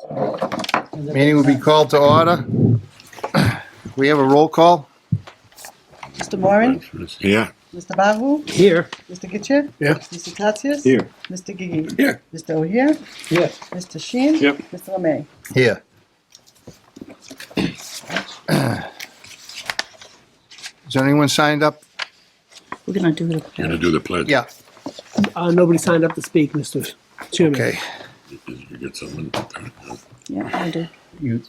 Meeting will be called to order. We have a roll call. Mr. Moran? Here. Mr. Bahu? Here. Mr. Getchell? Yeah. Mr. Tatsias? Here. Mr. Gigi? Here. Mr. O'Hare? Yes. Mr. Sheen? Yep. Mr. Lemay? Here. Is anyone signed up? We're gonna do the. You're gonna do the pledge. Yeah. Nobody signed up to speak, Mr. Chairman. Okay. You get someone. Yeah, I do. You,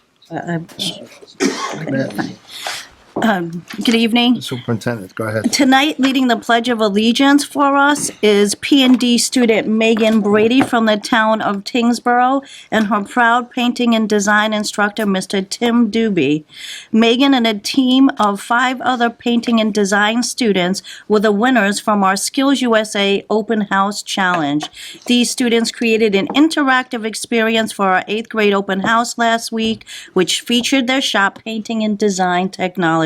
Good evening. Superintendent, go ahead. Tonight, leading the Pledge of Allegiance for us is P&D student Megan Brady from the town of Tingsboro and her proud painting and design instructor, Mr. Tim Doobie. Megan and a team of 5 other painting and design students were the winners from our Skills USA Open House Challenge. These students created an interactive experience for our 8th grade open house last week, which featured their shop painting and design technology.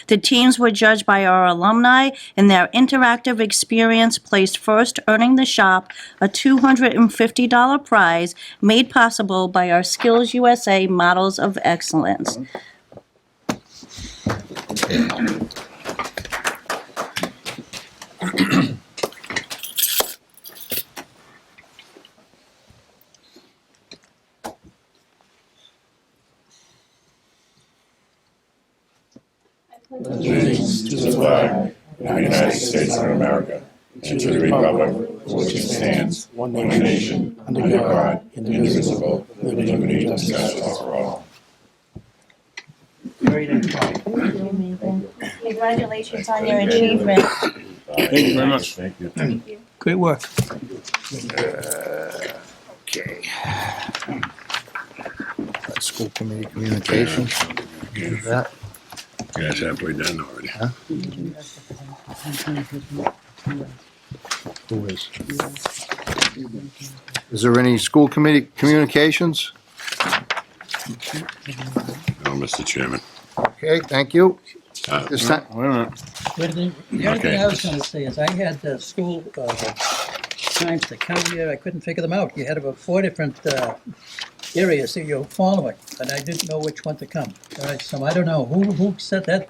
The teams were judged by our alumni, and their interactive experience placed first, earning the shop a $250 prize made possible by our Skills USA Models of Excellence. Allegiance to the flag of the United States of America and to the republic for which it stands, one nation, under God, indivisible, with liberty and justice for all. Congratulations on your achievement. Thank you very much. Thank you. Great work. Okay. School committee communications. Do that. Guys halfway done already. Who is? Is there any school committee communications? No, Mr. Chairman. Okay, thank you. This time, Wait a minute. The only thing Okay. I was gonna say is I had the school times to come here, I couldn't figure them out. You had about 4 different areas that you're following, and I didn't know which one to come. All right, so I don't know, who set that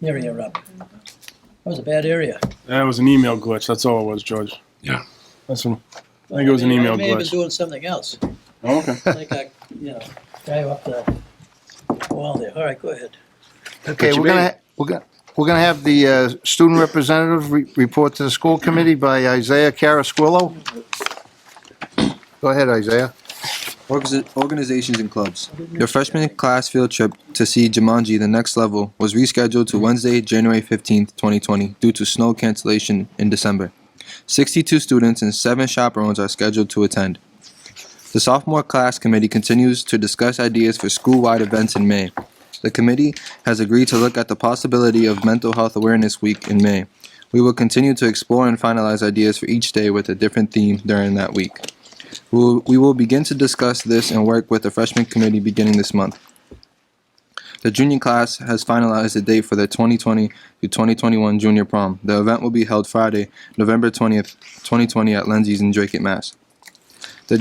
area up? That was a bad area. That was an email glitch. That's all it was, George. Yeah. That's what, I think it was an email I may have been glitch. doing something else, Oh, okay. like I, guy up the wall there. All right, go ahead. okay, we're gonna have the student representative report to the school committee by Isaiah Carrasquillo. Go ahead, Isaiah. Organizations and clubs. The freshman class field trip to see Jumanji: The Next Level was rescheduled to Wednesday, January 15th, 2020 due to snow cancellation in December. 62 students and 7 chaperones are scheduled to attend. The sophomore class committee continues to discuss ideas for school-wide events in May. The committee has agreed to look at the possibility of Mental Health Awareness Week in May. We will continue to explore and finalize ideas for each day with a different theme during that week. We will begin to discuss this and work with the freshman committee beginning this month. The junior class has finalized the date for the 2020 to 2021 junior prom. The event will be held Friday, November 20th, 2020 at Lindsay's in Drake Mass. The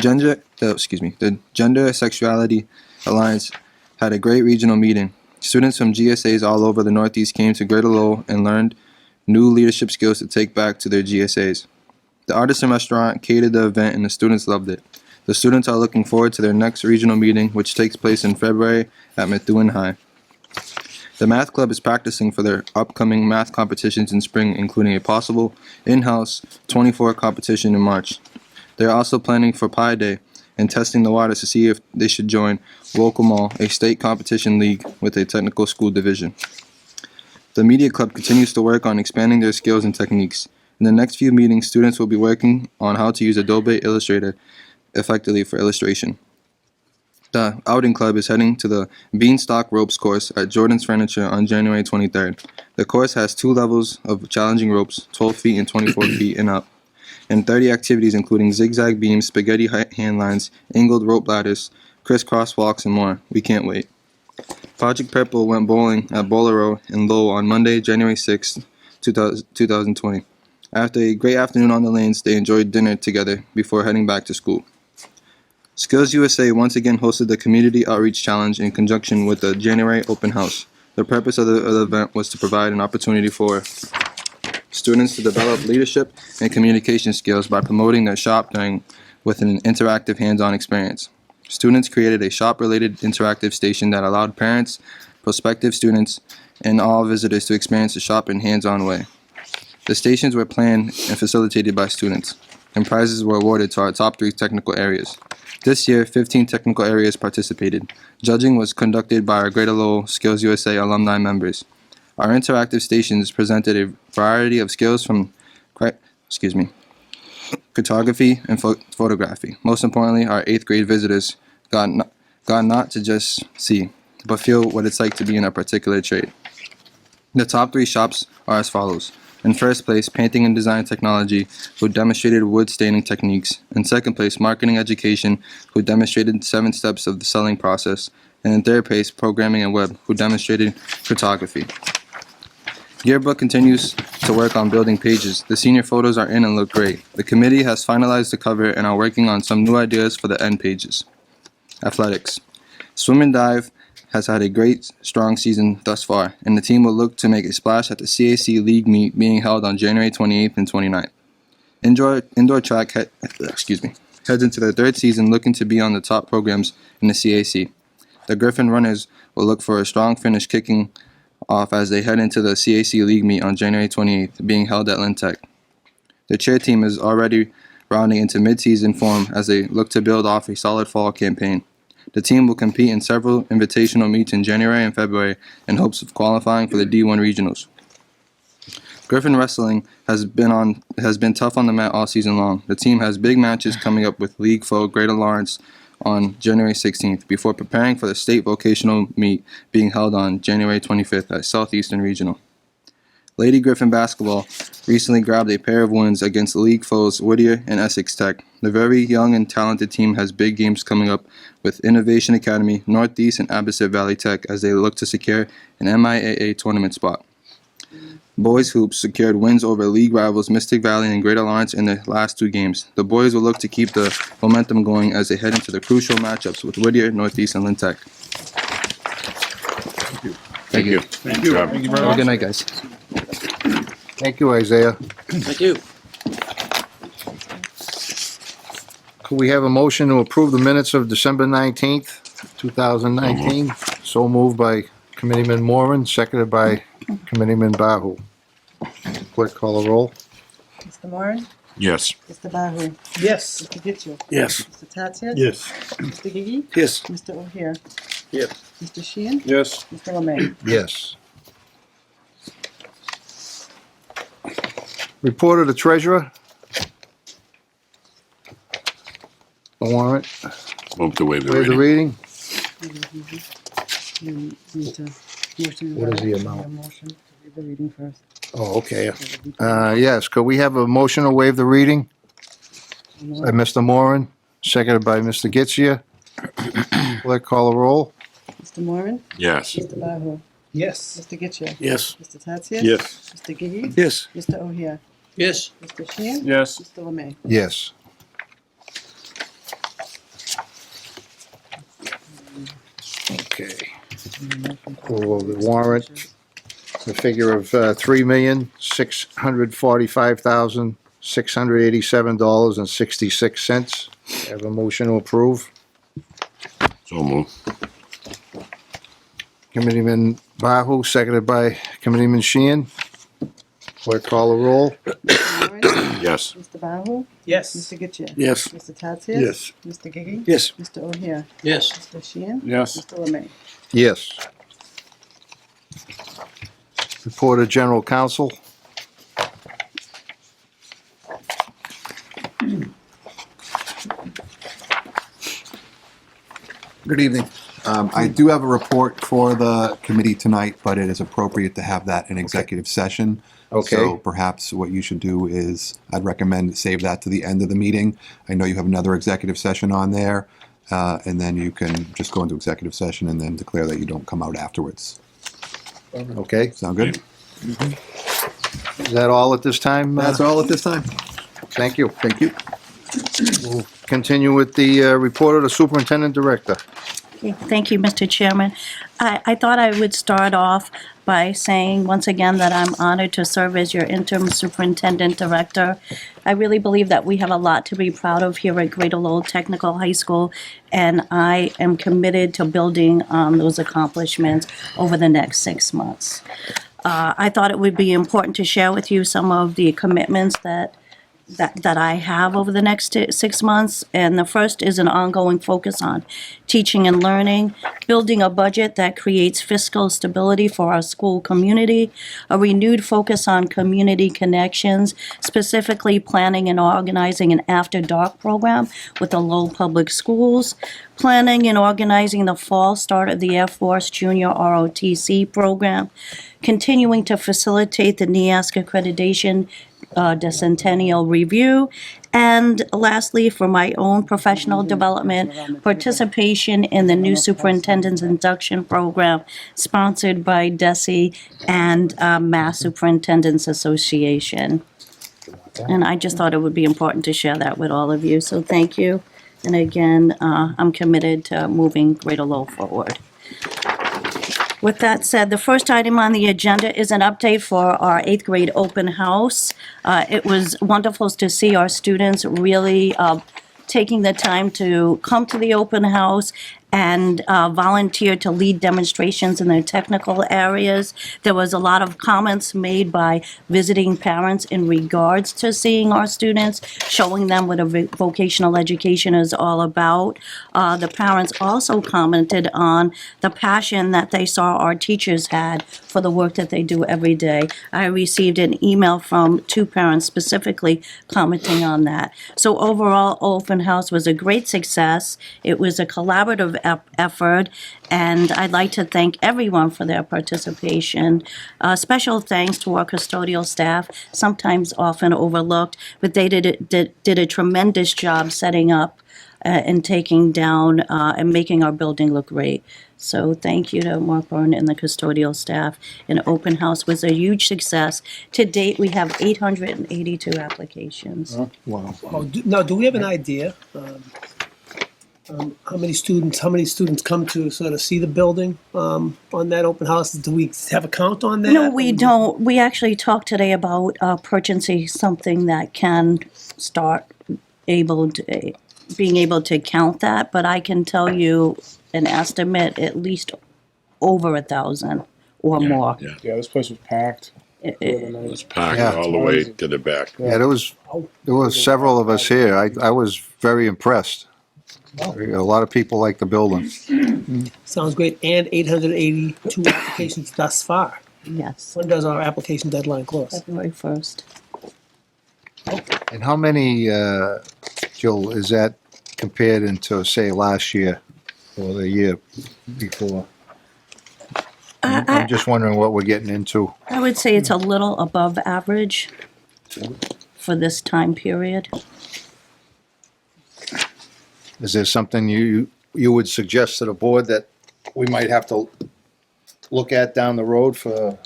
Gender Sexuality Alliance had a great regional meeting. Students from GSAs all over the Northeast came to Greater Lowell and learned new leadership skills to take back to their GSAs. The Artisan Restaurant catered the event and the students loved it. The students are looking forward to their next regional meeting, which takes place in February at Methuen High. The Math Club is practicing for their upcoming math competitions in spring, including a possible in-house 24 competition in March. They are also planning for Pi Day and testing the waters to see if they should join Wokomo, a state competition league with a technical school division. The Media Club continues to work on expanding their skills and techniques. In the next few meetings, students will be working on how to use Adobe Illustrator effectively for illustration. The Outing Club is heading to the Beanstalk Ropes course at Jordan's Furniture on January 23rd. The course has 2 levels of challenging ropes, 12 feet and 24 feet and up, and 30 activities including zigzag beams, spaghetti hand lines, angled rope ladders, crisscross walks, and more. We can't wait. Project Purple went bowling at Bolero in Lowell on Monday, January 6th, 2020. After a great afternoon on the lanes, they enjoyed dinner together before heading back to school. Skills USA once again hosted the Community Outreach Challenge in conjunction with the January open house. The purpose of the event was to provide an opportunity for students to develop leadership and communication skills by promoting their shop with an interactive hands-on experience. Students created a shop-related interactive station that allowed parents, prospective students, and all visitors to experience the shop in a hands-on way. The stations were planned and facilitated by students, and prizes were awarded to our top 3 technical areas. This year, 15 technical areas participated. Judging was conducted by our Greater Lowell Skills USA alumni members. Our interactive stations presented a variety of skills from cartography and photography. Most importantly, our 8th grade visitors got not to just see, but feel what it's like to be in a particular trade. The top 3 shops are as follows. In first place, painting and design technology, who demonstrated wood staining techniques. In second place, marketing education, who demonstrated 7 steps of the selling process. And in third place, programming and web, who demonstrated photography. Yearbook continues to work on building pages. The senior photos are in and look great. The committee has finalized the cover and are working on some new ideas for the end pages. Athletics. Swim and dive has had a great, strong season thus far, and the team will look to make a splash at the CAC League meet being held on January 28th and 29th. Indoor track heads into their 3rd season looking to be on the top programs in the CAC. The Griffin Runners will look for a strong finish kicking off as they head into the CAC League meet on January 28th, being held at Lynn Tech. The cheer team is already rounding into mid-season form as they look to build off a solid fall campaign. The team will compete in several invitational meets in January and February in hopes of qualifying for the D1 regionals. Griffin Wrestling has been tough on the mat all season long. The team has big matches coming up with league foe Greater Lawrence on January 16th before preparing for the state vocational meet being held on January 25th at Southeastern Regional. Lady Griffin basketball recently grabbed a pair of wins against league foes Whittier and Essex Tech. The very young and talented team has big games coming up with Innovation Academy, Northeast, and Abbasid Valley Tech as they look to secure an MIAA tournament spot. Boys hoops secured wins over league rivals Mystic Valley and Greater Lawrence in their last 2 games. The boys will look to keep the momentum going as they head into the crucial matchups with Whittier, Northeast, and Lynn Tech. Thank you. Thank you. Thank you very Have a much. good night, guys. Thank you, Isaiah. Thank you. Could we have a motion to approve the minutes of December 19th, 2019? So moved by Committeeman Moran, seconded by Committeeman Bahu. Clerk, call the roll. Mr. Moran? Yes. Mr. Bahu? Yes. Mr. Getchell? Yes. Mr. Tatsias? Yes. Mr. Gigi? Yes. Mr. O'Hare? Yes. Mr. Sheehan? Yes. Mr. Lemay? Yes. Report of the treasurer. The warrant, Move to waive the waive the reading. reading. You need to motion. What is the amount? Motion to read the reading first. Oh, okay. Yes, could we have a motion to waive the reading? By Mr. Moran, seconded by Mr. Getchia. Clerk, call the roll. Mr. Moran? Yes. Mr. Bahu? Yes. Mr. Getchell? Yes. Mr. Tatsias? Yes. Mr. Gigi? Yes. Mr. O'Hare? Yes. Mr. Sheehan? Yes. Mr. Lemay? Yes. Okay. Approval of the warrant, the figure of $3,645,687.66. Have a motion to approve. So move. Committeeman Bahu, seconded by Committeeman Sheehan. Clerk, call the roll. Mr. Moran? Yes. Mr. Bahu? Yes. Mr. Getchell? Yes. Mr. Tatsias? Yes. Mr. Gigi? Yes. Mr. O'Hare? Yes. Mr. Sheehan? Yes. Mr. Lemay? Yes. Report of General Counsel. Good evening. I do have a report for the committee tonight, but it is appropriate to have that in executive session. Okay. So perhaps what you should do is, I'd recommend save that to the end of the meeting. I know you have another executive session on there, and then you can just go into executive session and then declare that you don't come out afterwards. Okay, Sound good? is that all at this time? That's all at this time. Thank you. Thank you. We'll continue with the report of the Superintendent-Director. Okay, thank you, Mr. Chairman. I thought I would start off by saying once again that I'm honored to serve as your interim superintendent-director. I really believe that we have a lot to be proud of here at Greater Lowell Technical High School, and I am committed to building on those accomplishments over the next 6 months. I thought it would be important to share with you some of the commitments that I have over the next 6 months. And the first is an ongoing focus on teaching and learning, building a budget that creates fiscal stability for our school community, a renewed focus on community connections, specifically planning and organizing an after-dark program with the Lowell Public Schools, planning and organizing the fall start of the Air Force Junior ROTC program, continuing to facilitate the NEASC accreditation decennial review, and lastly, for my own professional development, participation in the new superintendent's induction program sponsored by DESE and Mass Superintendents Association. And I just thought it would be important to share that with all of you, so thank you. And again, I'm committed to moving Greater Lowell forward. With that said, the first item on the agenda is an update for our 8th grade open house. It was wonderful to see our students really taking the time to come to the open house and volunteer to lead demonstrations in their technical areas. There was a lot of comments made by visiting parents in regards to seeing our students, showing them what a vocational education is all about. The parents also commented on the passion that they saw our teachers had for the work that they do every day. I received an email from 2 parents specifically commenting on that. So overall, open house was a great success. It was a collaborative effort, and I'd like to thank everyone for their participation. Special thanks to our custodial staff, sometimes often overlooked, but they did a tremendous job setting up and taking down and making our building look great. So thank you to Mark Barton and the custodial staff. And open house was a huge success. To date, we have 882 applications. Wow. Now, do we have an idea? How many students come to sort of see the building on that open house? Do we have a count on that? No, we don't. We actually talked today about purchasing something that can start being able to count that, but I can tell you an estimate at least over 1,000 or more. Yeah, Yeah, this place was packed. It- it was packed Yeah. all the way to the back. Yeah, there was several of us here. I was very impressed. A lot of people like the building. Sounds great. And 882 applications thus far. Yes, When does our application deadline close? February 1st. And how many, Jill, is that compared into, say, last year or the year before? I'm just wondering what we're getting into. I would say it's a little above average for this time period. Is there something you would suggest to the board that we might have to look at down the road for,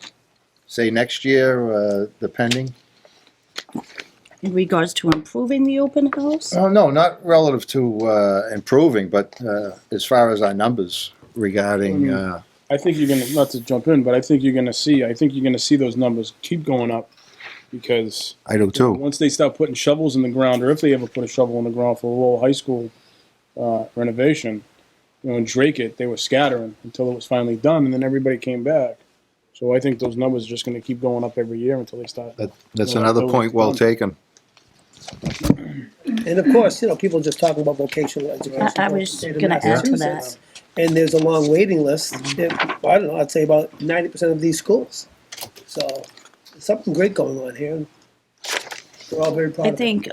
say, next year, depending? In regards to improving the open house? Oh, no, not relative to improving, but as far as our numbers regarding, I think you're gonna, not to jump in, but I think you're gonna see those numbers keep going up because I do too. once they start putting shovels in the ground, or if they ever put a shovel in the ground for Lowell High School renovation, in Drake it, they were scattering until it was finally done, and then everybody came back. So I think those numbers are just gonna keep going up every year until they start. That's another point well taken. And of course, people just talking about vocational education. I was gonna add to that. And there's a long waiting list. I don't know, I'd say about 90% of these schools. So there's something great going on here. and We're all very proud I of it. think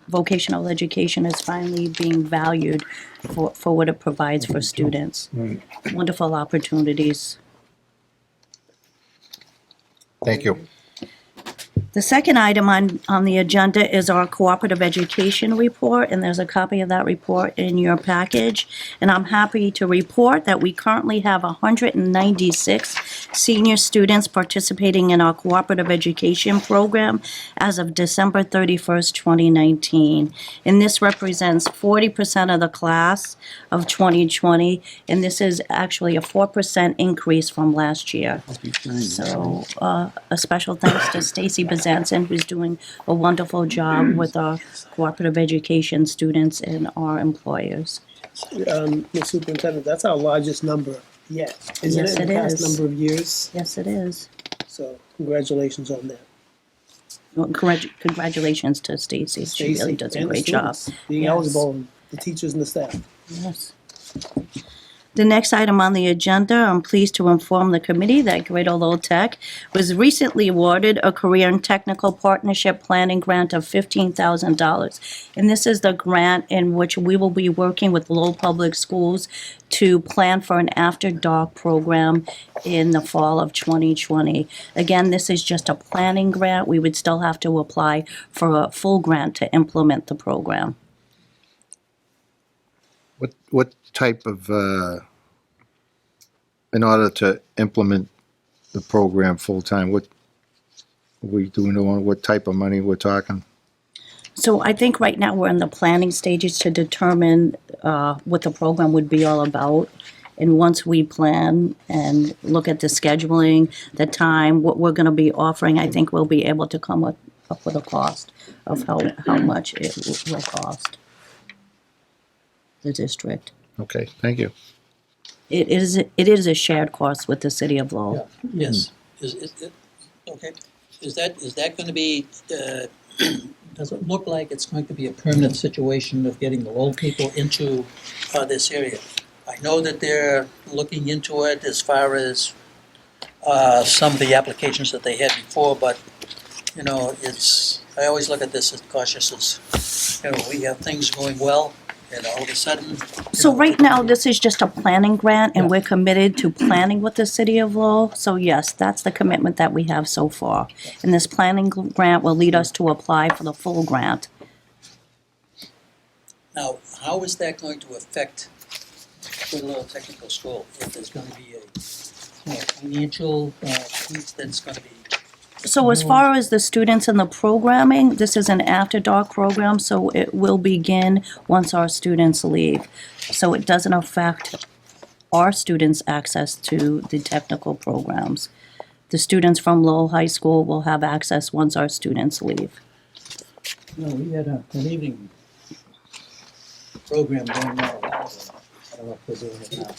vocational education is finally being valued for what it provides for students. Wonderful opportunities. Thank you. The second item on the agenda is our cooperative education report, and there's a copy of that report in your package. And I'm happy to report that we currently have 196 senior students participating in our cooperative education program as of December 31st, 2019. And this represents 40% of the class of 2020, and this is actually a 4% increase from last year. So, a special thanks to Stacy Bezanson, who's doing a wonderful job with our cooperative education students and our employers. Ms. Superintendent, that's our largest number yet, isn't Yes, it? In the it past is. number of years. Yes, it is. So congratulations on that. Well, congratulations to Stacy. She really Stacy does a and the great job. students Being Yes. eligible, and the teachers and the staff. Yes. The next item on the agenda, I'm pleased to inform the committee that Greater Lowell Tech was recently awarded a Career and Technical Partnership Planning Grant of $15,000. And this is the grant in which we will be working with Lowell Public Schools to plan for an after-dark program in the fall of 2020. Again, this is just a planning grant. We would still have to apply for a full grant to implement the program. What type of, in order to implement the program full-time, what we doing, what type of money we're talking? So I think right now we're in the planning stages to determine what the program would be all about. And once we plan and look at the scheduling, the time, what we're gonna be offering, I think we'll be able to come up with a cost of how much it will cost the district. Okay, thank you. It is a shared cost with the city of Lowell. Yes. Okay. Is that going to be, does it look like it's going to be a permanent situation of getting the Lowell people into this area? I know that they're looking into it as far as some of the applications that they had before, but, you know, I always look at this as cautious as, you know, we have things going well, and all of a sudden. So right now, this is just a planning grant, and we're committed to planning with the city of Lowell. So yes, that's the commitment that we have so far. And this planning grant will lead us to apply for the full grant. Now, how is that going to affect Greater Lowell Technical School? If there's going to be a financial piece that's going to be. So as far as the students and the programming, this is an after-dark program, so it will begin once our students leave. So it doesn't affect our students' access to the technical programs. The students from Lowell High School will have access once our students leave. No, we had an evening program going on a while ago. I don't know if we're doing it now.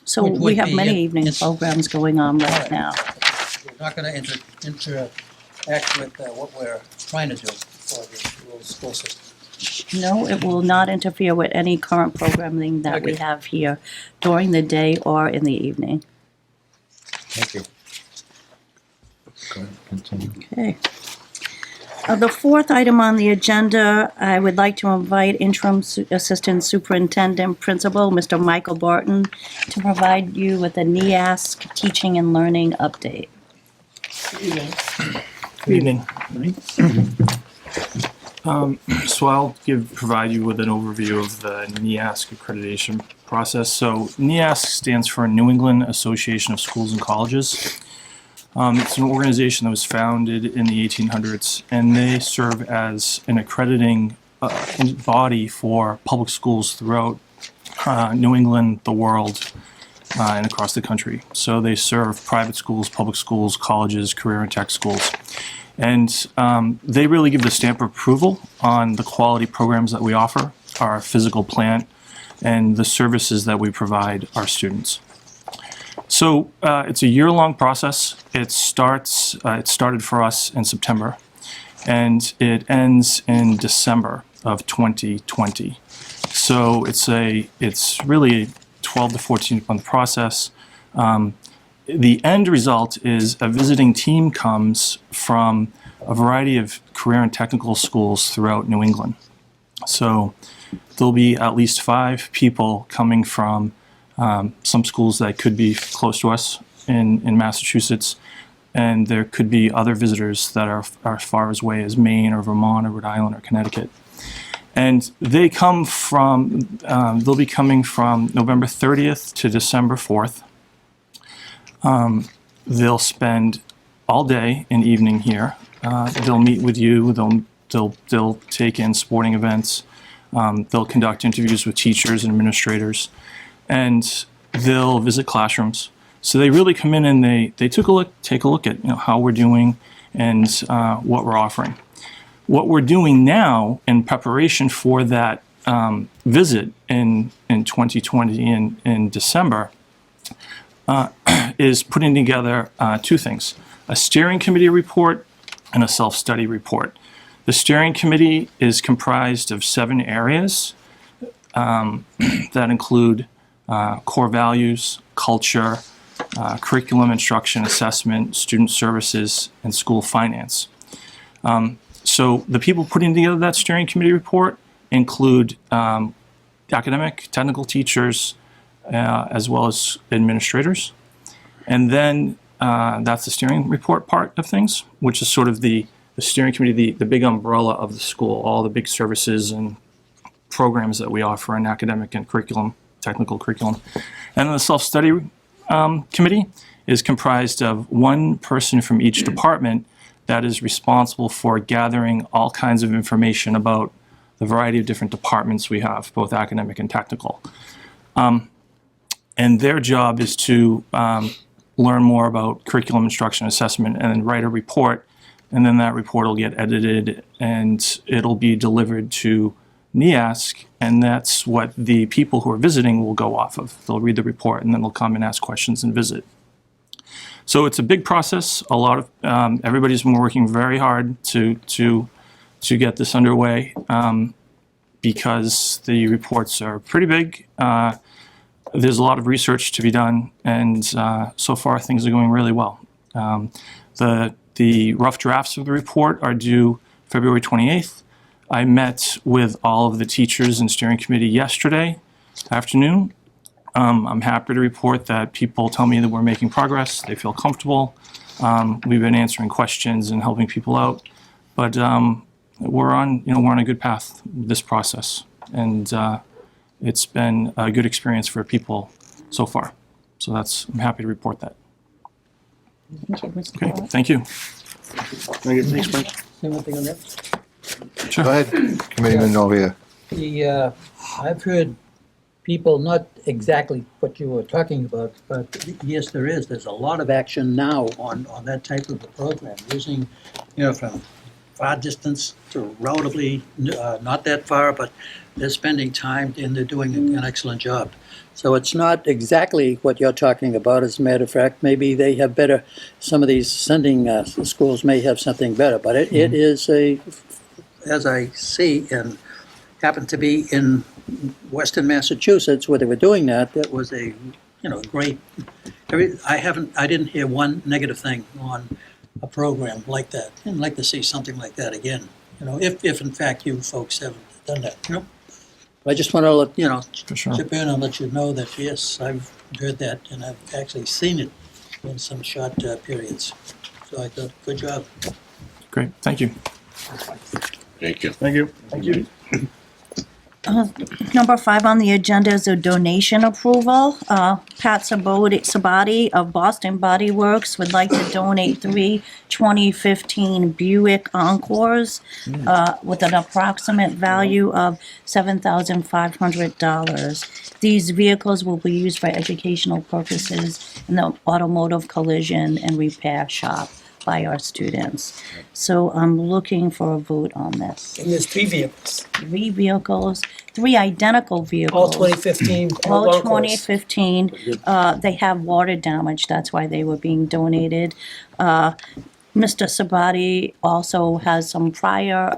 So Which we would have be many it. evening It's- programs going on right now. We're not going to interact with what we're trying to do for the Lowell school system. No, it will not interfere with any current programming that we Okay. have here during the day or in the evening. Thank you. Go ahead, continue. Okay. The fourth item on the agenda, I would like to invite Interim Assistant Superintendent Principal, Mr. Michael Barton, to provide you with a NEASC teaching and learning update. Good evening. So I'll provide you with an overview of the NEASC accreditation process. So NEASC stands for New England Association of Schools and Colleges. It's an organization that was founded in the 1800s, and they serve as an accrediting body for public schools throughout New England, the world, and across the country. So they serve private schools, public schools, colleges, career and tech schools. And they really give the stamp of approval on the quality programs that we offer, our physical plant, and the services that we provide our students. So it's a year-long process. It started for us in September, and it ends in December of 2020. So it's really a 12 to 14 month process. The end result is a visiting team comes from a variety of career and technical schools throughout New England. So there'll be at least 5 people coming from some schools that could be close to us in Massachusetts. and there could be other visitors that are as far away as Maine or Vermont or Rhode Island or Connecticut. And they come from, they'll be coming from November 30th to December 4th. They'll spend all day and evening here. They'll meet with you. They'll take in sporting events. They'll conduct interviews with teachers and administrators, and they'll visit classrooms. So they really come in and they take a look at how we're doing and what we're offering. What we're doing now in preparation for that visit in 2020 in December is putting together two things: a steering committee report and a self-study report. The steering committee is comprised of 7 areas that include core values, culture, curriculum, instruction, assessment, student services, and school finance. So the people putting together that steering committee report include academic, technical teachers, as well as administrators. And then that's the steering report part of things, which is sort of the steering committee, the big umbrella of the school, all the big services and programs that we offer in academic and curriculum, technical curriculum. And then the self-study committee is comprised of one person from each department that is responsible for gathering all kinds of information about the variety of different departments we have, both academic and technical. And their job is to learn more about curriculum, instruction, assessment, and then write a report. And then that report will get edited and it'll be delivered to NEASC, and that's what the people who are visiting will go off of. They'll read the report and then they'll come and ask questions and visit. So it's a big process. A lot of everybody's been working very hard to get this underway because the reports are pretty big. There's a lot of research to be done, and so far things are going really well. The rough drafts of the report are due February 28th. I met with all of the teachers and steering committee yesterday afternoon. I'm happy to report that people tell me that we're making progress. They feel comfortable. We've been answering questions and helping people out, but we're on a good path with this process, and it's been a good experience for people so far. So I'm happy to report that. Okay, thank you. Thanks, Mike. Say one thing on that. Go ahead, Committeeman over here. I've heard people, not exactly what you were talking about, but yes, there's a lot of action now on that type of a program, using, from far distance to relatively not that far, but they're spending time and they're doing an excellent job. So it's not exactly what you're talking about. As a matter of fact, maybe they have better, some of these sending schools may have something better, but it is as I see, and happened to be in Western Massachusetts where they were doing that, that was a, great, I didn't hear one negative thing on a program like that. I'd like to see something like that again, if in fact you folks haven't done that, I just want to let, For sure. chip in and let you know that, yes, I've heard that and I've actually seen it in some short periods. So I thought, good job. Great, thank you. Thank you. Thank you. Thank you. Number 5 on the agenda is a donation approval. Pat Sabati of Boston Body Works would like to donate 3 2015 Buick Encores with an approximate value of $7,500. These vehicles will be used for educational purposes in the automotive collision and repair shop by our students. So I'm looking for a vote on this. And there's 3 vehicles, 3 vehicles, 3 identical vehicles. all 2015. All Encores. 2015. They have water damage, that's why they were being donated. Mr. Sabati also has some prior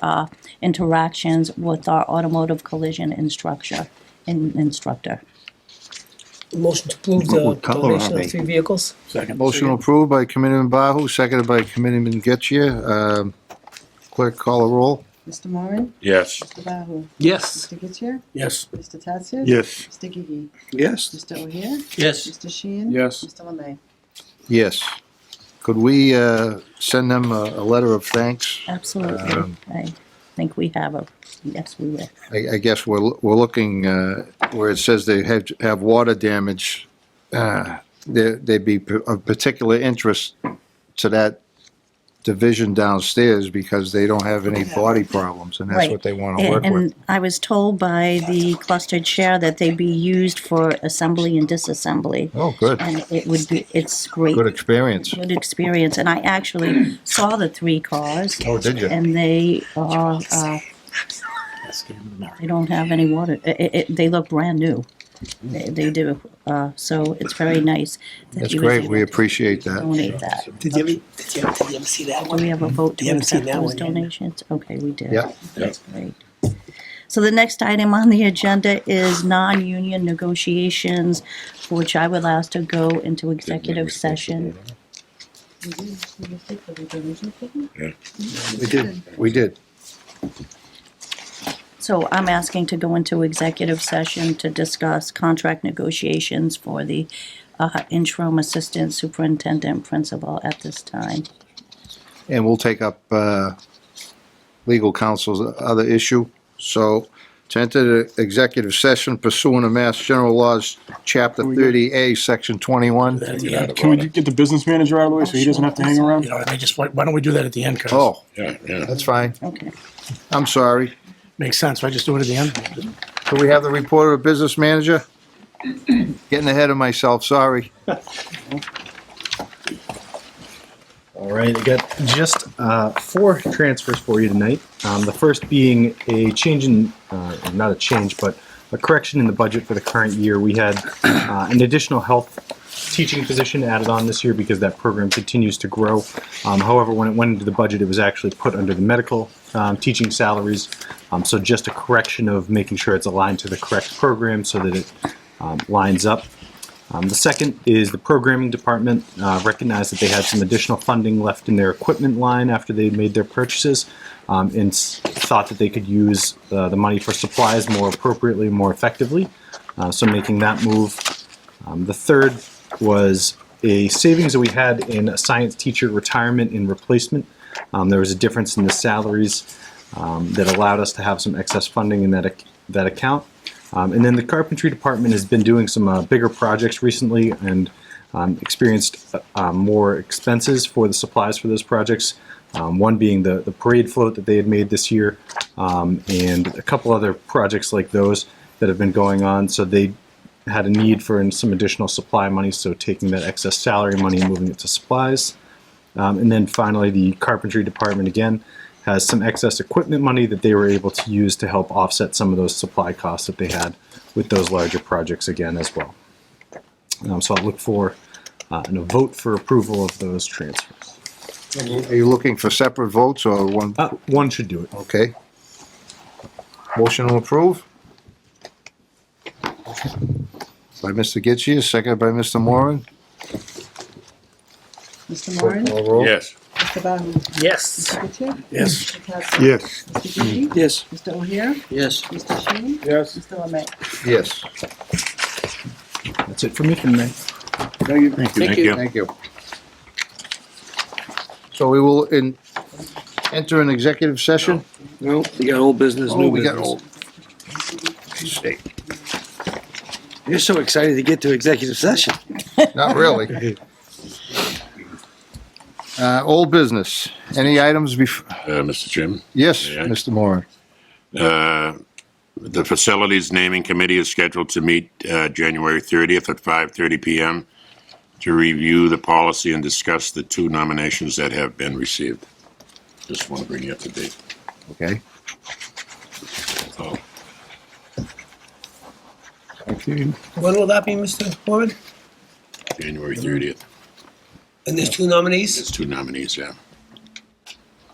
interactions with our automotive collision instructor. Motion to approve the What color donation are of they? 3 vehicles. Second. Motion approved by Committeeman Bahu, seconded by Committeeman Getchia. Clerk, call a roll. Mr. Moran? Yes. Mr. Bahu? Yes. Mr. Getchir? Yes. Mr. Tatsias? Yes. Mr. Gigi? Yes. Mr. O'Hare? Yes. Mr. Sheehan? Yes. Mr. Lemay? Yes. Could we send them a letter of thanks? Absolutely. I think we have yes, we will. I guess we're looking where it says they have water damage. They'd be of particular interest to that division downstairs because they don't have any body problems, and that's Right. what they want to work And with. I was told by the cluster chair that they be used for assembly and disassembly. Oh, good. And it's great. Good experience. Good experience. And I actually saw the 3 cars. Oh, did you? And they are, they don't have any water. They look brand new. They do. So it's very nice. that That's he was great. able We to appreciate that. Donate that. Did you ever see that Do one? we have a vote to You haven't seen accept that those one yet. donations? Okay, we did. Yeah. That's great. So the next item on the agenda is non-union negotiations, for which I would ask to go into executive session. We did. So I'm asking to go into executive session to discuss contract negotiations for the interim assistant superintendent principal at this time. And we'll take up legal counsel's other issue. So to enter the executive session pursuant to Mass General Laws, Chapter 30A, Section 21. Can we get the business manager out of the way so he doesn't have to hang around? You know, why don't we do that at the end, Chris? Oh, Yeah, yeah. that's fine. Okay. I'm sorry. Makes sense. Why just do it at the end? Can we have the report of the business manager? Getting ahead of myself, sorry. All right, I got just 4 transfers for you tonight. The first being a change in, not a change, but a correction in the budget for the current year. We had an additional health teaching position added on this year because that program continues to grow. However, when it went into the budget, it was actually put under the medical teaching salaries. So just a correction of making sure it's aligned to the correct program so that it lines up. The second is the programming department recognized that they had some additional funding left in their equipment line after they made their purchases and thought that they could use the money for supplies more appropriately, more effectively. So making that move. The third was a savings that we had in a science teacher retirement and replacement. There was a difference in the salaries that allowed us to have some excess funding in that account. And then the carpentry department has been doing some bigger projects recently and experienced more expenses for the supplies for those projects. One being the parade float that they had made this year, and a couple other projects like those that have been going on. So they had a need for some additional supply money, so taking that excess salary money and moving it to supplies. And then finally, the carpentry department again has some excess equipment money that they were able to use to help offset some of those supply costs that they had with those larger projects again as well. So I'll look for a vote for approval of those transfers. Are you looking for separate votes or one? One should do it. Okay. Motion to approve? By Mr. Getchia, seconded by Mr. Moran. Mr. Moran? Call roll. Yes. Mr. Bahu? Yes. Mr. Getchia? Yes. Mr. Carrasquillo? Yes. Mr. Gigi? Yes. Mr. O'Hare? Yes. Mr. Sheen? Yes. Mr. Lemay? Yes. That's it for me for tonight. Thank you. Thank you. So we will enter an executive session? No, we got old business, Oh, we got old. You're so excited to get to executive session. Not really. Old business. Any items Mr. Chairman, Yes, May I? Mr. Moran. the Facilities Naming Committee is scheduled to meet January 30th at 5:30 p.m. to review the policy and discuss the 2 nominations that have been received. Just want to bring you up to date. Okay. So, When will that be, Mr. Foreman? January 30th. And there's 2 nominees? There's 2 nominees, yeah.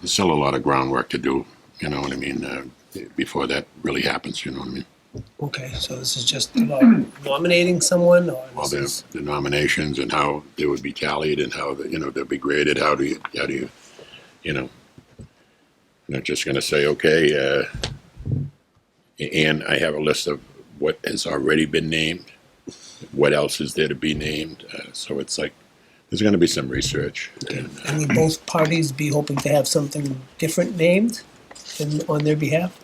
There's still a lot of groundwork to do, you know what I mean, before that really happens, you know what I mean? Okay, so this is just about nominating someone, or Well, this is... the nominations and how they would be tallied and how, they'll be graded, how do you, not just gonna say, okay, and I have a list of what has already been named, what else is there to be named, so it's like, There's gonna be some research. And, And would both parties be hoping to have something different named on their behalf?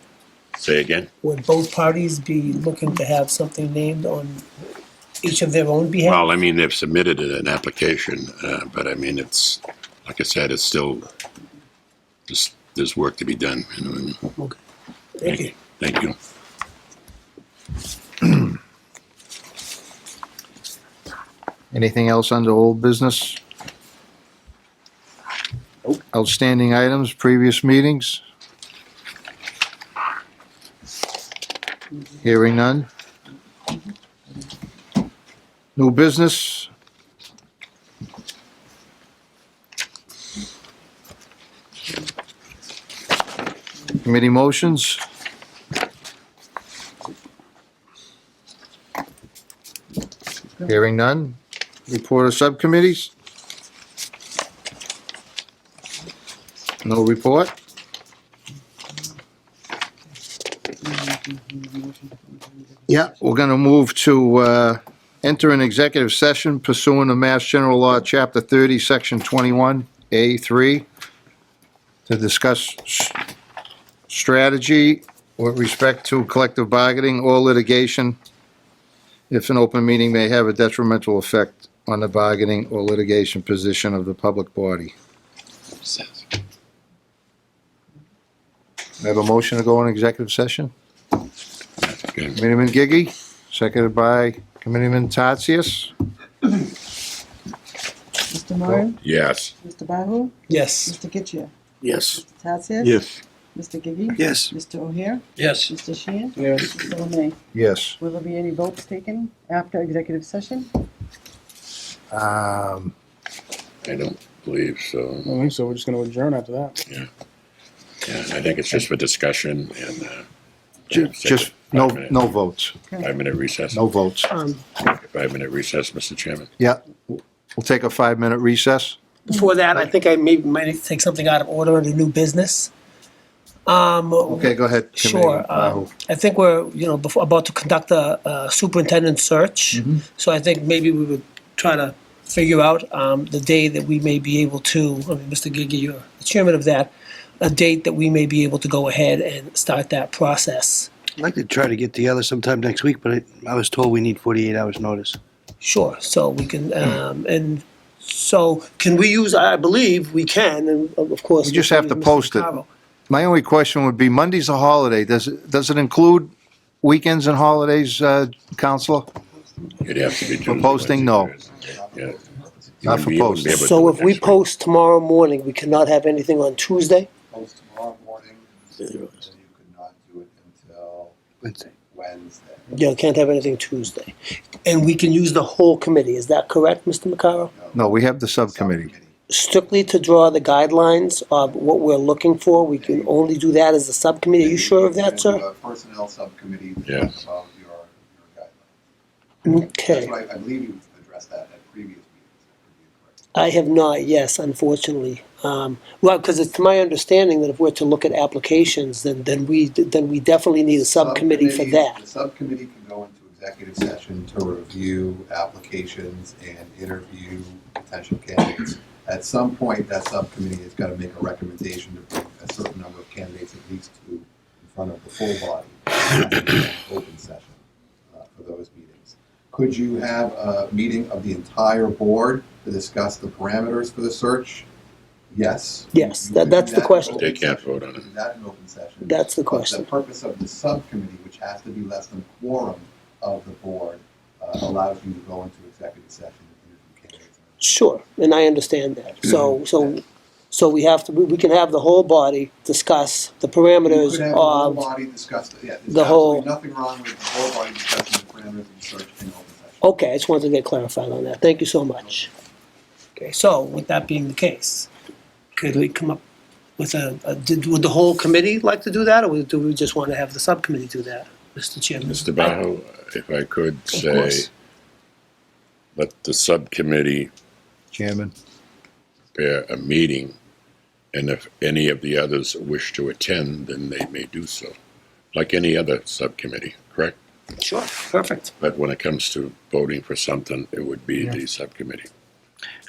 say again? Would both parties be looking to have something named on each of their own behalf? Well, I mean, they've submitted an application, but I mean, it's, like I said, it's still, there's work to be done, you know what I mean? Okay. Thank you. Thank you. Anything else under old business? Outstanding items, previous meetings? Hearing none? New business? Committee motions? Hearing none? Report of subcommittees? No report? Yeah, we're gonna move to, enter an executive session pursuant to Mass General Law, Chapter 30, Section 21A3, to discuss strategy with respect to collective bargaining or litigation if an open meeting may have a detrimental effect on the bargaining or litigation position of the public body. I have a motion to go in executive session. Okay. Committeeman Gigi, seconded by Committeeman Tatsias. Mr. Moran? Yes. Mr. Bahu? Yes. Mr. Getchia? Yes. Mr. Tatsias? Yes. Mr. Gigi? Yes. Mr. O'Hare? Yes. Mr. Sheehan? Yes. Mr. Lemay? Yes. Will there be any votes taken after executive session? I don't believe so. I don't think so. We're just gonna adjourn after that. Yeah, I think it's just for discussion and, Just no votes, 5-minute recess. no votes. 5-minute recess, Mr. Chairman. Yeah, we'll take a 5-minute recess. Before that, I think I might need to take something out of order under new business. Okay, go ahead. Sure. Committeeman Bahu. I think we're, about to conduct a superintendent search. So I think maybe we would try to figure out the day that we may be able to, Mr. Gigi, you're the chairman of that, a date that we may be able to go ahead and start that process. I'd like to try to get together sometime next week, but I was told we need 48 hours notice. Sure, so we can, and so can we use, I believe we can, and of course. We just have to Mr. post it. Carro. My only question would be, Monday's a holiday. Does it include weekends and holidays, Counselor? It'd have to be Tuesday. For posting, no. Yeah. Not for You wouldn't be able to So do it if we next week. post tomorrow morning, we cannot have anything on Tuesday? Post tomorrow morning, and you could not do it until Wednesday. Wednesday. Yeah, can't have anything Tuesday. And we can use the whole committee, is that correct, Mr. McCarroll? No, we have the subcommittee. Strictly to draw the guidelines of what we're looking for, we can only do that as a subcommittee. Are you sure of that, sir? A personnel subcommittee to Yeah. talk about your guidelines. Okay. That's right, I believe you addressed that at previous meetings. I have not, yes, unfortunately. Well, because it's my understanding that if we're to look at applications, then we definitely need a subcommittee for that. The subcommittee can go into executive session to review applications and interview potential candidates. At some point, that subcommittee has got to make a recommendation to bring a certain number of candidates at least to in front of the full body, open session for those meetings. Could you have a meeting of the entire board to discuss the parameters for the search? Yes. Yes, You could do that's the that in question. open They can't session. vote on it. You could do that in open session. That's the But question. the purpose of the subcommittee, which has to be less than quorum of the board, allows you to go into executive session and interview candidates. Sure, and I understand that. So we have to, we can have the whole body discuss the You parameters could have the whole of, body discuss, there's the whole- absolutely nothing wrong with the whole body discussing the parameters of the search in open session. okay, I just wanted to get clarified on that. Thank you so much. Okay, so with that being the case, could we come up with would the whole committee like to do that, or do we just want to have the subcommittee do that, Mr. Chairman? Mr. Bahu, if I could say, course. let the subcommittee Chairman. prepare a meeting, and if any of the others wish to attend, then they may do so, like any other subcommittee, correct? Sure, perfect. But when it comes to voting for something, it would be the subcommittee.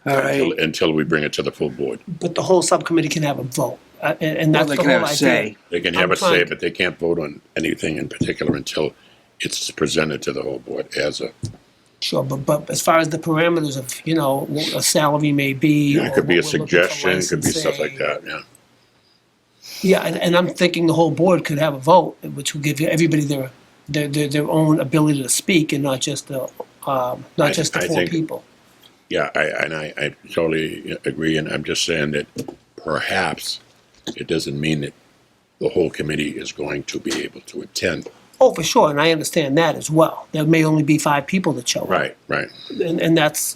All right. until we bring it to the full board. But the whole subcommittee can have a vote, and Well, that's they the can whole have a idea. say. They can I'm have a say, trying- but they can't vote on anything in particular until it's presented to the whole board as a, Sure, but as far as the parameters of, you know, what a salary may be. it could be or a what we're looking for suggestion, it could be stuff like licensing. that, yeah. Yeah, and I'm thinking the whole board could have a vote, which would give everybody their own ability to speak and not just the I four think- people. Yeah, I totally agree, and I'm just saying that perhaps it doesn't mean that the whole committee is going to be able to attend. Oh, for sure, and I understand that as well. There may only be 5 people that show up. Right. And that's,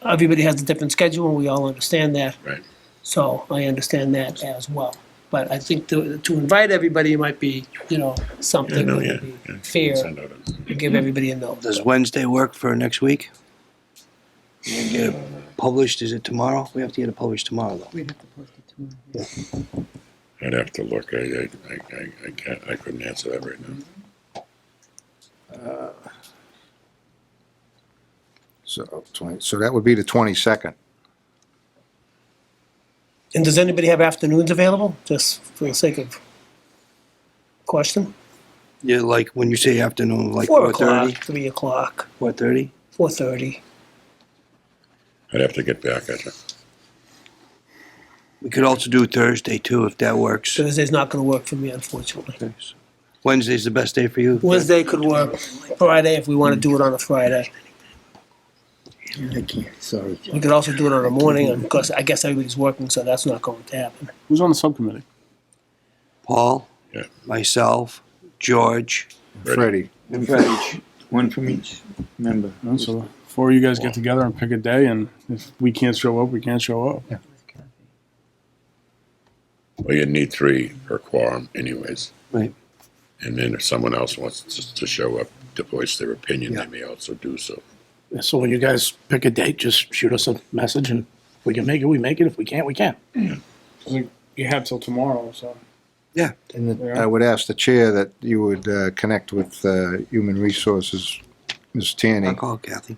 everybody has a different schedule, and we all understand that. Right. So I understand that as well. But I think to invite everybody might be, you know, something that would be fair, Send out to give everybody a note. Does Wednesday work for next week? You get it published, is it tomorrow? We have to get it published tomorrow, though. We'd have to post it tomorrow. I'd have to look, I couldn't answer that right now. So that would be the 22nd. And does anybody have afternoons available, just for the sake of question? Yeah, like, when you say afternoon, like 4 4:30? o'clock, 3 o'clock, 4:30? 4:30. I'd have to get back, I think. We could also do Thursday, too, if that works. Thursday's not gonna work for me, unfortunately. Okay, so Wednesday's the best day for you? Wednesday could work, Friday, if we wanna do it on a Friday. I can't, sorry. We could also do it on a morning, and because I guess everybody's working, so that's not going to happen. Who's on the subcommittee? Paul? Yeah. Myself, George, Freddie. and Fred. One from each member. So 4 of you guys get together and pick a day, and if we can't show up, we can't show up. Well, you'd need 3 per quorum anyways. Right. And then if someone else wants to show up to voice their opinion, Yeah. they may also do so. So when you guys pick a date, just shoot us a message, and if we can make it, we make it. If we can't, we can't. You have till tomorrow, so. And I would ask the chair that you would connect with Human Resources, Ms. Tierney. I'll call Kathy.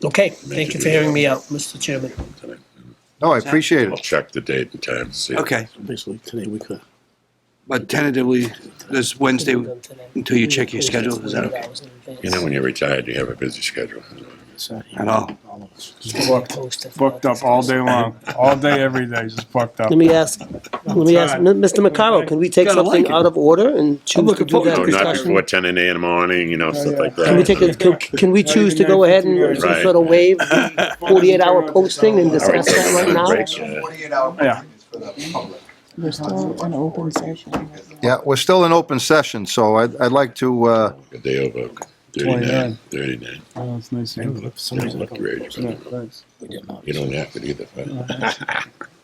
Okay, thank you for hearing me out, Mr. Chairman. No, I appreciate I'll it. check the date and time to see. Okay, So basically, today we could. but tentatively, this Wednesday, until you check your schedule, is that okay? You know, when you're retired, you have a busy schedule. At all? Booked up all day long, all day, every day, just booked up. Let me ask, Mr. McCarroll, can we take Gotta something like it. out of order and choose to looking do forward that to No, it. not discussion? before 10 in the morning, you know, stuff like that. Can we take can we choose to go ahead and Right. sort of waive the 48-hour posting and All right, discuss that right now? break, 48-hour Yeah. is for the public. We're still in open session. Yeah, we're still in open session, so I'd like to, A day over 39, 39. Oh, it's nice. to hear. Don't look your age, but Yeah, thanks. you don't have it either. But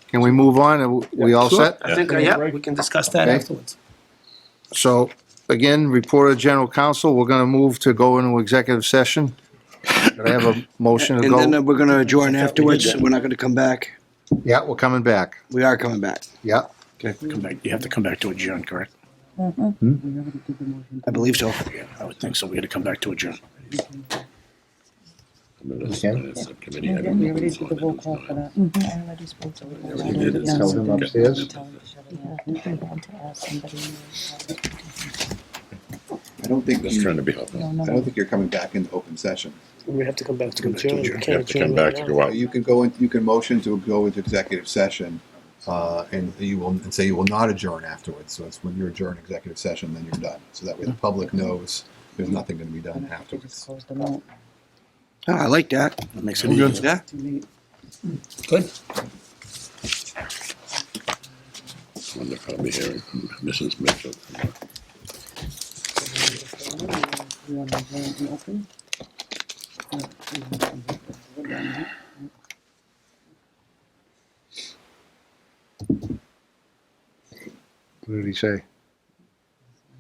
can we move on? Are we all set? I think, yeah, we can discuss that Okay. afterwards. So, again, report of general counsel, we're gonna move to go into executive session. Could I have a motion to And then go? we're gonna adjourn afterwards, we're not gonna come back. Yeah, we're coming back. We are coming back. Yeah. Come back. You have to come back to adjourn, correct? I believe so. Yeah, I would think so. We had to come back to adjourn. Subcommittee, I We don't know already who's did the on roll it, call who's for not. that. I already spoke to You did it. Tell them upstairs. I don't think, Just trying to be helpful. I don't think you're coming back into open session. We have to come back to adjourn. adjourn. You have to come back to go out. You can go in, you can motion to go into executive session, and you will, and say you will not adjourn afterwards. So it's when you adjourn executive session, then you're done. So that way the public knows there's nothing gonna be done afterwards. Oh, I like that. That makes it easy. Yeah. Good. Wonderful, I'll be hearing from Mrs. Mitchell. You want to adjourn and open? What did he say?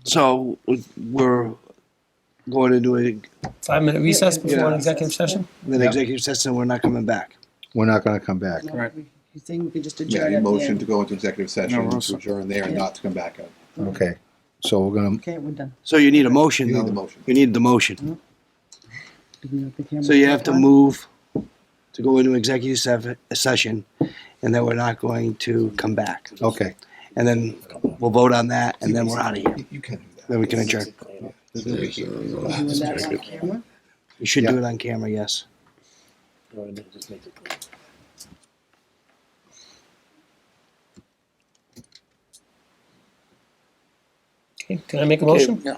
So we're going into a, 5-minute recess before an Yeah. executive session? then executive session, we're not coming back. We're not gonna come back. Right. He's saying we could just Yeah, adjourn you at the motion end. to go into executive session, No, to adjourn there and not to come back out. Okay, so we're gonna, Okay, we're done. So you need a motion, You need though. the motion. You need the motion. Do we have the camera So you have to on? move to go into executive session, and then we're not going to come back. Okay. And then we'll vote on that, and then we're out of here. You can do that. Then we can adjourn. There's nobody here. We're doing that on camera? You should do it on camera, yes. Okay, can I make a motion? Yeah.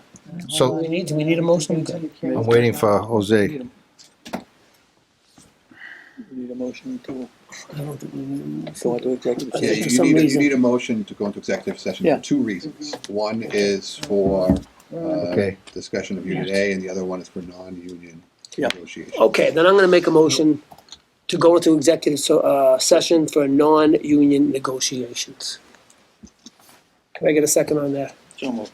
So Do we need a motion? I'm waiting for Jose. We need a motion to I don't think we need go into executive Yeah, session. For some reason. You need a motion to go into executive session Yeah. for two reasons. One is for Okay. discussion of Unit A, and the other one is for non-union Yeah. negotiations. Okay, then I'm gonna make a motion to go into executive session for non-union negotiations. Can I get a second on that? So moved.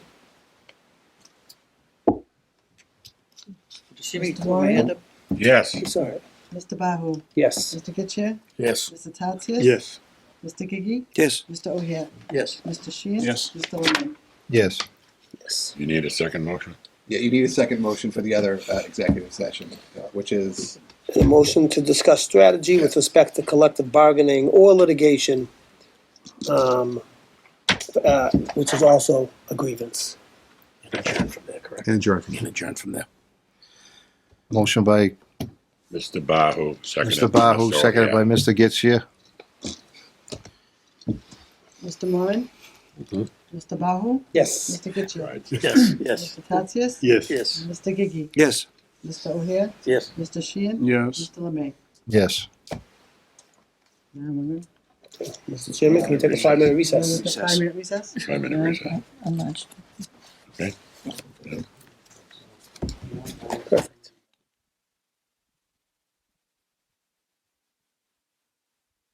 Did you see me throw my hand up? Yes. Sorry. Mr. Bahu? Yes. Mr. Getchir? Yes. Mr. Tatsias? Yes. Mr. Gigi? Yes. Mr. O'Hare? Yes. Mr. Sheehan? Yes. Mr. Lemon? Yes. Yes. You need a second motion? Yeah, you need a second motion for the other executive session, which is, A motion to discuss strategy with respect to collective bargaining or litigation, which is also a grievance. Adjourn from there, correct? and adjourn. And adjourn from there. Motion by Mr. Bahu, seconded. Mr. Bahu, seconded by Mr. Getzier. Mr. Moran? Mr. Bahu? Yes. Mr. Getchir? Right. Yes, yes, Mr. Tatsias? Yes. yes, Mr. Gigi? Yes. Mr. O'Hare? yes. Mr. Sheehan? Yes. Mr. Lemay? Yes. Now we're good. Mr. Chairman, can we take a 5-minute recess? We're with the 5-minute recess? 5-minute recess. I'm not. Okay. Perfect.